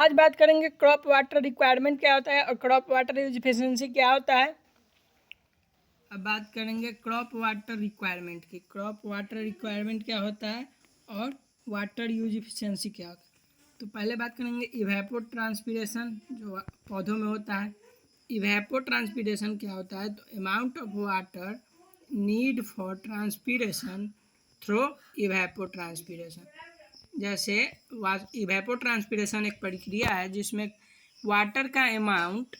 आज बात करेंगे क्रॉप वाटर रिक्वायरमेंट क्या होता है और क्रॉप वाटर यूज एफिशिएंसी क्या होता है। अब बात करेंगे क्रॉप वाटर रिक्वायरमेंट की। क्रॉप वाटर रिक्वायरमेंट क्या होता है और वाटर यूज एफिशिएंसी क्या होता है। तो पहले बात करेंगे इवेपो ट्रांसपीरेशन जो पौधों में होता है। इवेपो ट्रांसपीरेशन क्या होता है, तो amount of water need for transpiration through evapotranspiration. जैसे इवेपो ट्रांसपीरेशन एक प्रक्रिया है जिसमें वाटर का अमाउंट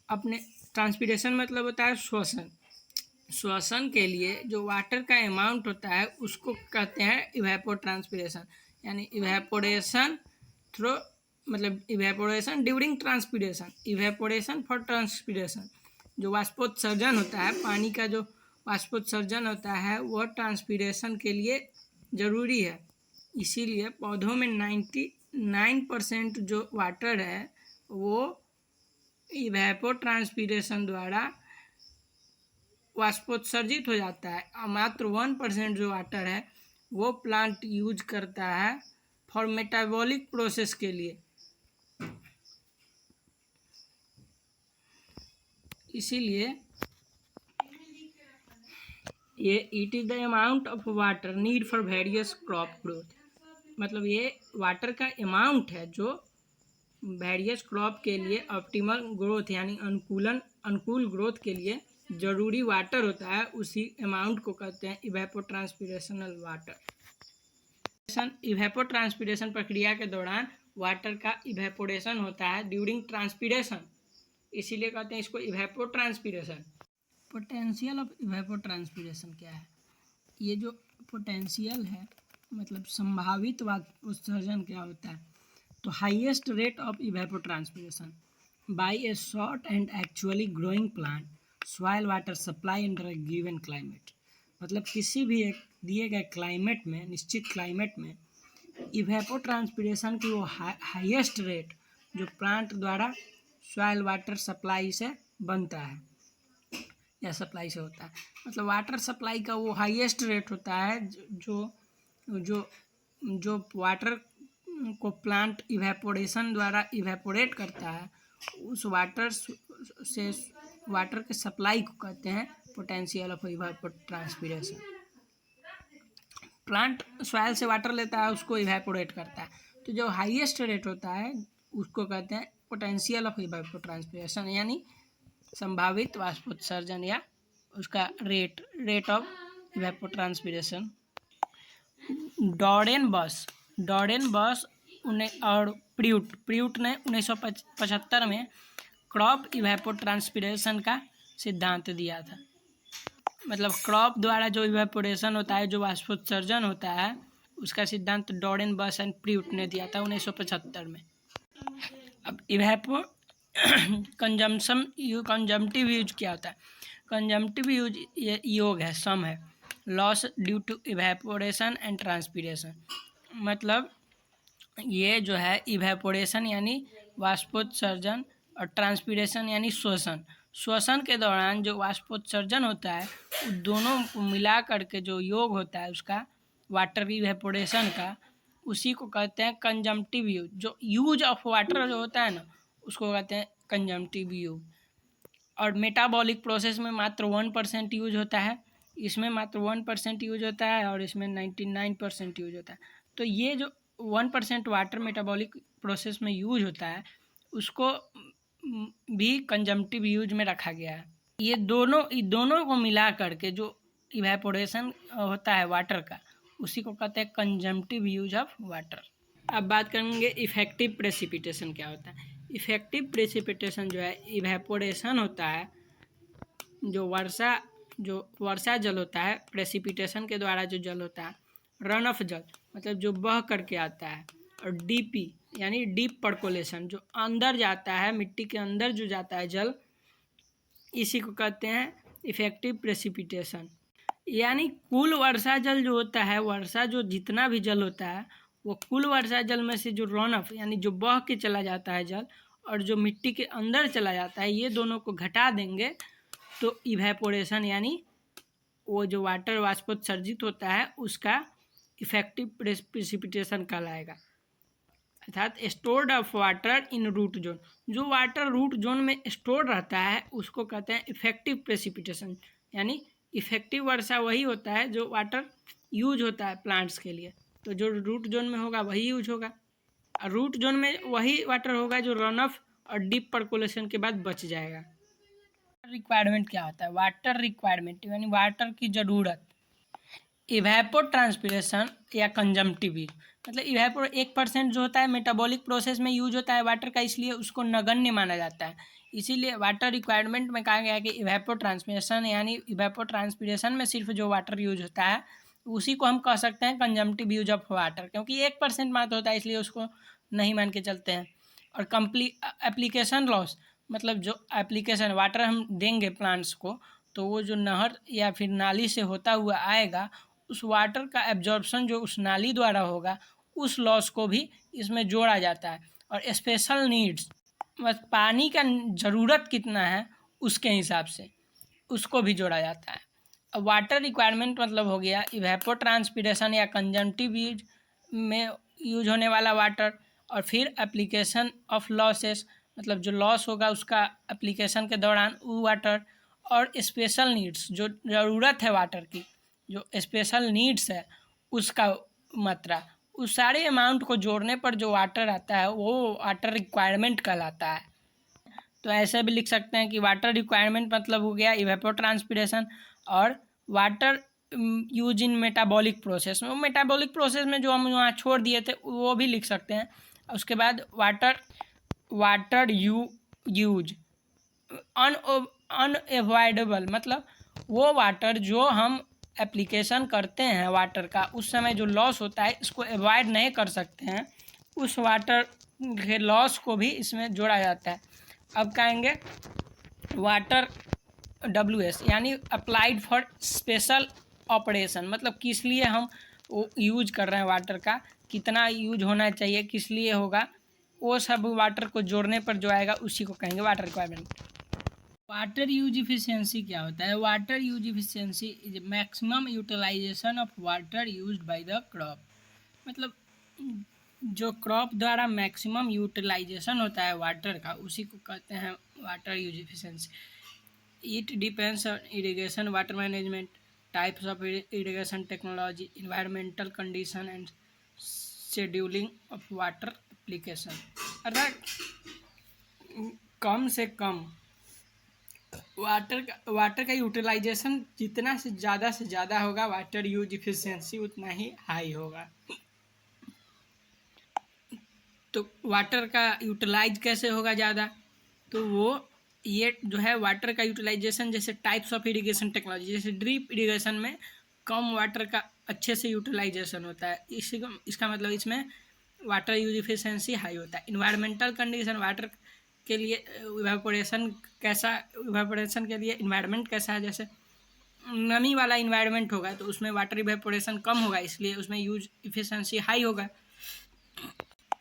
अपने ट्रांसपीरेशन मतलब होता है श्वसन के लिए जो वाटर का अमाउंट होता है उसको कहते हैं इवेपो ट्रांसपीरेशन। यानी इवेपोरेशन थ्रू मतलब evaporation during transpiration, evaporation for transpiration. जो वाष्पोत्सर्जन होता है, पानी का जो वाष्पोत्सर्जन होता है वह ट्रांसपीरेशन के लिए ज़रूरी है। इसीलिए पौधों में 99% जो वाटर है वो इवेपो ट्रांसपीरेशन द्वारा वाष्पोत्सर्जित हो जाता है और मात्र 1% जो वाटर है वो प्लांट यूज करता है फॉर मेटाबॉलिक प्रोसेस के लिए। इसीलिए ये it is the amount of water need for various crop growth. मतलब ये वाटर का अमाउंट है जो वेरियस क्रॉप के लिए ऑप्टिमल ग्रोथ यानी अनुकूल ग्रोथ के लिए ज़रूरी वाटर होता है, उसी अमाउंट को कहते हैं इवेपोट्रांसपिरेशनल वाटर। इवेपोट्रांसपिरेशन प्रक्रिया के दौरान वाटर का इवेपोरेशन होता है ड्यूरिंग ट्रांसपिरेशन, इसीलिए कहते हैं इसको इवेपोट्रांसपिरेशन। पोटेंशियल ऑफ इवेपोट्रांसपिरेशन क्या है, ये जो पोटेंशियल है मतलब संभावित उत्सर्जन क्या होता है, तो highest rate of evapotranspiration by a short and actually growing plant soil water supply under a given climate. मतलब किसी भी एक दिए गए क्लाइमेट में, निश्चित क्लाइमेट में इवेपोट्रांसपिरेशन की वो हाईएस्ट रेट जो प्लांट द्वारा सॉइल वाटर सप्लाई से बनता है या सप्लाई से होता है, मतलब वाटर सप्लाई का वो हाईएस्ट रेट होता है जो जो जो वाटर को प्लांट इवेपोरेशन द्वारा इवेपोरेट करता है, उस वाटर से वाटर के सप्लाई को कहते हैं potential of evapotranspiration. Plant soil से वाटर लेता है उसको इवेपोरेट करता है, तो जो हाईएस्ट रेट होता है उसको कहते हैं पोटेंशियल ऑफ इवेपोट्रांसपिरेशन यानी संभावित वाष्पोत्सर्जन या उसका रेट ऑफ इवेपोट्रांसपिरेशन। डॉरेन बस और प्रूट ने 1975 में क्रॉप इवेपोट्रांसपिरेशन का सिद्धांत दिया था। मतलब क्रॉप द्वारा जो इवेपोरेशन होता है, जो वाष्पोत्सर्जन होता है, उसका सिद्धांत डॉरेन बस एंड प्रूट ने दिया था 1975 में। अब इवेपो कंजम्पटिव यूज क्या होता है, कंजम्पटिव यूज ये योग है, सम है, loss due to evaporation and transpiration. मतलब ये जो है इवेपोरेशन यानी वाष्पोत्सर्जन और ट्रांसपीरेशन यानी श्वसन के दौरान जो वाष्पोत्सर्जन होता है दोनों को मिला करके जो योग होता है उसका वाटर इवेपोरेशन का, उसी को कहते हैं कंजम्पटिव यूज। जो यूज ऑफ वाटर जो होता है ना उसको कहते हैं कंजम्पटिव यूज। और मेटाबॉलिक प्रोसेस में मात्र 1% यूज होता है, इसमें मात्र 1% यूज होता है और इसमें 99% यूज होता है। तो ये जो 1% वाटर मेटाबॉलिक प्रोसेस में यूज होता है उसको भी कंजम्पटिव यूज में रखा गया है। ये दोनों को मिला करके जो इवेपोरेशन होता है वाटर का उसी को कहते हैं कंजम्पटिव यूज ऑफ वाटर। अब बात करेंगे इफेक्टिव प्रेसिपिटेशन क्या होता है। इफेक्टिव प्रेसिपिटेशन जो है इवेपोरेशन होता है, जो वर्षा जल होता है, प्रेसिपिटेशन के द्वारा जो जल होता है, रन ऑफ जल मतलब जो बह करके आता है, और डीपी यानी डीप पर्कोलेशन जो अंदर जाता है, मिट्टी के अंदर जो जाता है जल, इसी को कहते हैं इफेक्टिव प्रेसिपिटेशन। यानी कुल वर्षा जल जो होता है, वर्षा जो जितना भी जल होता है वो कुल वर्षा जल में से जो रन ऑफ यानी जो बह के चला जाता है जल और जो मिट्टी के अंदर चला जाता है, ये दोनों को घटा देंगे तो इवेपोरेशन यानी वो जो वाटर वाष्पोत्सर्जित होता है उसका इफेक्टिव प्रेसिपिटेशन कहलाएगा। अर्थात stored of water in root zone. जो वाटर रूट जोन में स्टोर रहता है उसको कहते हैं इफेक्टिव प्रेसिपिटेशन, यानी इफेक्टिव वर्षा वही होता है जो वाटर यूज होता है प्लांट्स के लिए। तो जो रूट जोन में होगा वही यूज होगा, और रूट जोन में वही वाटर होगा जो रन ऑफ और डीप पर्कुलेशन के बाद बच जाएगा। रिक्वायरमेंट क्या होता है? वाटर रिक्वायरमेंट यानी वाटर की ज़रूरत। इवेपो ट्रांसपिरेशन या कंजम्पटिव यूज, मतलब इवेपो 1% जो होता है मेटाबॉलिक प्रोसेस में यूज होता है वाटर का, इसलिए उसको नगण्य माना जाता है। इसीलिए वाटर रिक्वायरमेंट में कहा गया है कि इवेपो ट्रांसपिरेशन यानी इवेपो ट्रांसपिरेशन में सिर्फ जो वाटर यूज होता है उसी को हम कह सकते हैं कंजम्पटिव यूज ऑफ वाटर, क्योंकि 1% मात्र होता है इसलिए उसको नहीं मान के चलते हैं। और एप्लीकेशन लॉस, मतलब जो एप्लीकेशन वाटर हम देंगे प्लांट्स को तो वो जो नहर या फिर नाली से होता हुआ आएगा उस वाटर का एब्जॉर्प्शन जो उस नाली द्वारा होगा उस लॉस को भी इसमें जोड़ा जाता है। और स्पेशल नीड्स, बस पानी का ज़रूरत कितना है उसके हिसाब से उसको भी जोड़ा जाता है। अब वाटर रिक्वायरमेंट मतलब हो गया इवेपो ट्रांसपिरेशन या कंजम्पटिव यूज में यूज होने वाला वाटर। और फिर एप्लीकेशन ऑफ लॉसेस, मतलब जो लॉस होगा उसका एप्लीकेशन के दौरान वो वाटर। और स्पेशल नीड्स, जो ज़रूरत है वाटर की, जो स्पेशल नीड्स है उसका मात्रा, उस सारे अमाउंट को जोड़ने पर जो वाटर आता है वो वाटर रिक्वायरमेंट कहलाता है। तो ऐसे भी लिख सकते हैं कि वाटर रिक्वायरमेंट मतलब हो गया इवेपोट्रांसपिरेशन। और water use in metabolic process में, मेटाबॉलिक प्रोसेस में जो हम वहाँ छोड़ दिए थे वो भी लिख सकते हैं। उसके बाद वाटर यूज अनएवॉइडेबल, मतलब वो वाटर जो हम एप्लीकेशन करते हैं वाटर का उस समय जो लॉस होता है इसको अवॉइड नहीं कर सकते हैं, उस वाटर के लॉस को भी इसमें जोड़ा जाता है। अब कहेंगे वाटर WS यानी अप्लाइड फॉर स्पेशल ऑपरेशन, मतलब किस लिए हम यूज कर रहे हैं वाटर का, कितना यूज होना चाहिए, किस लिए होगा, वो सब वाटर को जोड़ने पर जो आएगा उसी को कहेंगे water requirement. Water use efficiency क्या होता है? Water use efficiency is maximum utilization of water used by the crop, मतलब जो क्रॉप द्वारा मैक्सिमम यूटिलाइजेशन होता है वाटर का उसी को कहते हैं water use efficiency. It depends on irrigation, water management, types of irrigation technology, environmental condition and scheduling of water application. अर्थात कम से कम वाटर का यूटिलाइजेशन जितना से ज़्यादा होगा वाटर यूज इफिशियंसी उतना ही हाई होगा। तो वाटर का यूटिलाइज कैसे होगा ज़्यादा? तो वो ये जो है वाटर का यूटिलाइजेशन, जैसे टाइप्स ऑफ इरिगेशन टेक्नोलॉजी, जैसे ड्रिप इरिगेशन में कम वाटर का अच्छे से यूटिलाइजेशन होता है, इसका मतलब इसमें वाटर यूज इफिशियंसी हाई होता है। इन्वायरमेंटल कंडीशन, वाटर के लिए इवेपोरेशन के लिए इन्वायरमेंट कैसा है, जैसे नमी वाला इन्वायरमेंट होगा तो उसमें वाटर इवेपोरेशन कम होगा इसलिए उसमें यूज इफिशियंसी हाई होगा।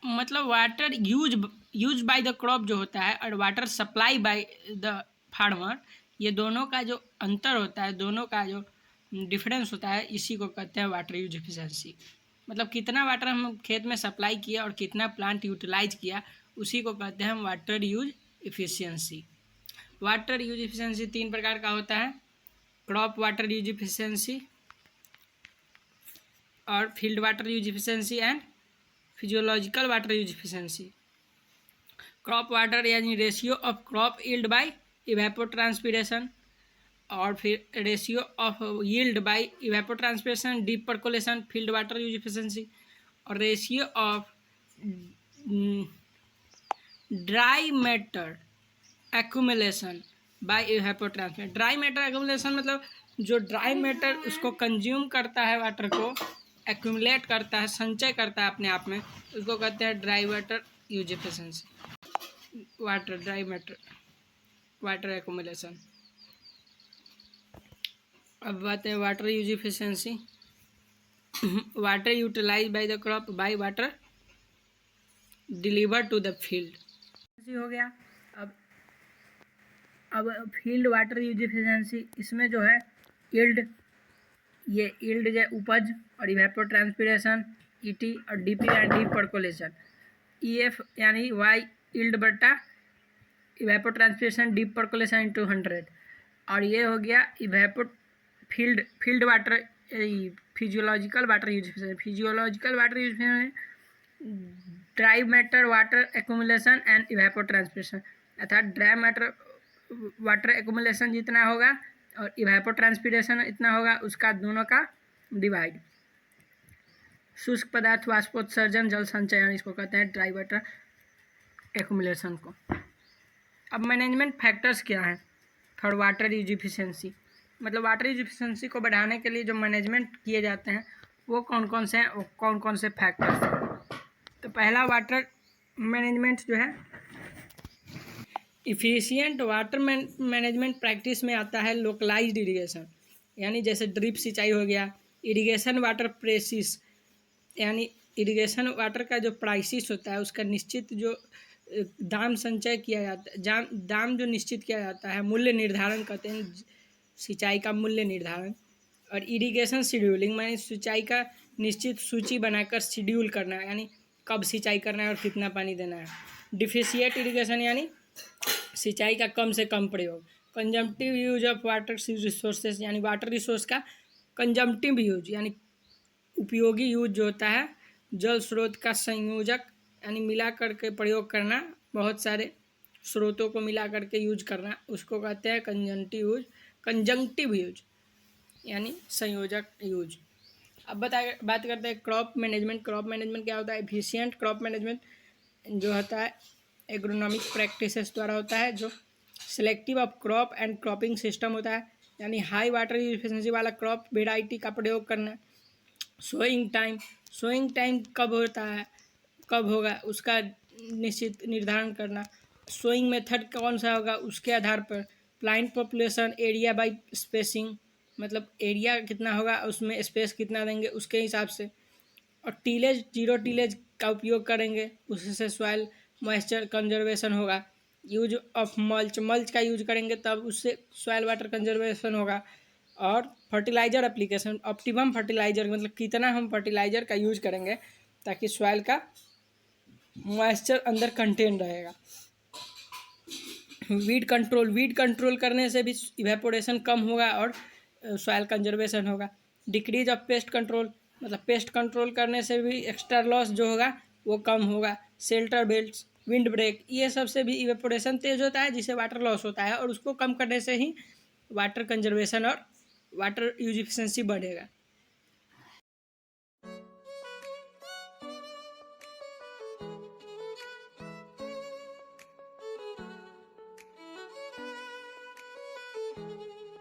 मतलब water use by the crop जो होता है और water supply by the farmer, ये दोनों का जो अंतर होता है, दोनों का जो डिफरेंस होता है, इसी को कहते हैं वाटर यूज इफिशियंसी। मतलब कितना वाटर हम खेत में सप्लाई किया और कितना प्लांट यूटिलाइज किया उसी को कहते हैं हम water use efficiency. Water use efficiency 3 प्रकार का होता है, क्रॉप वाटर यूज इफिशियंसी और field water use efficiency and physiological water use efficiency. Crop water यानी ratio of crop yield by evapotranspiration, और फिर ratio of yield by evapotranspiration, deep percolation, field water use efficiency, और ratio of dry matter accumulation by evapotranspiration. Dry matter accumulation मतलब जो dry matter उसको consume करता है, water को accumulate करता है, संचय करता है अपने आप में, उसको कहते हैं dry water use efficiency, dry matter water accumulation. अब बात है water use efficiency. Water utilize by the crop by water deliver to the field हो गया। अब फील्ड वाटर यूज इफिशियंसी, इसमें जो है यील्ड, ये यील्ड जो उपज, और इवेपोट्रांसपिरेशन ET, और DP and deep percolation. EF यानी वाई यील्ड बटा इवेपोट्रांसपिरेशन डीप परकोलेशन इंटू 100। और ये हो गया evapo field water physiological water use. Physiological water use dry matter water accumulation and evapotranspiration, अर्थात ड्राई मैटर वाटर एक्यूमुलेशन जितना होगा और इवेपोट्रांसपिरेशन इतना होगा, उसका दोनों का डिवाइड। शुष्क पदार्थ वाष्पोत्सर्जन जल संचयन, इसको कहते हैं ड्राई वाटर एक्यूमुलेशन को। अब मैनेजमेंट फैक्टर्स क्या हैं फॉर वाटर यूज इफिशिएंसी, मतलब वाटर यूज इफिशिएंसी को बढ़ाने के लिए जो मैनेजमेंट किए जाते हैं वो कौन कौन से हैं और कौन कौन से फैक्टर्स हैं। तो पहला वाटर मैनेजमेंट जो है, इफिशिएंट वाटर मैनेजमेंट प्रैक्टिस में आता है लोकलाइज्ड इरिगेशन, यानी जैसे ड्रिप सिंचाई हो गया, इरिगेशन वाटर प्रेसिस, यानी इरिगेशन वाटर का जो प्राइसिस होता है उसका निश्चित जो दाम संचय किया जाता है, दाम जो निश्चित किया जाता है, मूल्य निर्धारण कहते हैं सिंचाई का मूल्य निर्धारण। और इरिगेशन शेड्यूलिंग माने सिंचाई का निश्चित सूची बनाकर शेड्यूल करना, यानी कब सिंचाई करना है और कितना पानी देना है। डिफिशिएंट इरिगेशन यानी सिंचाई का कम से कम प्रयोग। Consumptive use of water resources, यानी वाटर रिसोर्स का कंजम्पटिव यूज यानी उपयोगी यूज जो होता है, जल स्रोत का संयोजक यानी मिला करके प्रयोग करना, बहुत सारे स्रोतों को मिला करके यूज करना, उसको कहते हैं कंजंक्टिव यूज यानी संयोजक यूज। अब बात करते हैं क्रॉप मैनेजमेंट। क्रॉप मैनेजमेंट क्या होता है? एफिशिएंट क्रॉप मैनेजमेंट जो होता है एग्रोनॉमिक प्रैक्टिसेस द्वारा होता है, जो selective of crop and cropping system होता है, यानी हाई वाटर एफिशिएंसी वाला क्रॉप वेराइटी का प्रयोग करना। सोइंग टाइम कब होता है, कब होगा, उसका निश्चित निर्धारण करना। सोइंग मेथड कौन सा होगा उसके आधार पर। Plant population area bye spacing, मतलब एरिया कितना होगा उसमें स्पेस कितना देंगे उसके हिसाब से। और टीलेज, जीरो टीलेज का उपयोग करेंगे, उससे सॉइल मॉइस्चर कंजर्वेशन होगा। यूज ऑफ मल्च का यूज करेंगे तब उससे सॉइल वाटर कंजर्वेशन होगा। और फर्टिलाइजर एप्लीकेशन, ऑप्टिमम फर्टिलाइजर मतलब कितना हम फर्टिलाइजर का यूज करेंगे ताकि सॉइल का मॉइस्चर अंदर कंटेन रहेगा। वीड कंट्रोल करने से भी इवेपोरेशन कम होगा और सॉइल कंजर्वेशन होगा। डिक्रीज ऑफ पेस्ट कंट्रोल, मतलब पेस्ट कंट्रोल करने से भी एक्स्ट्रा लॉस जो होगा वो कम होगा। शेल्टर बेल्ट्स, विंड ब्रेक, ये सब से भी इवेपोरेशन तेज होता है जिससे वाटर लॉस होता है, और उसको कम करने से ही वाटर कंजर्वेशन और वाटर यूज इफिशिएंसी बढ़ेगा।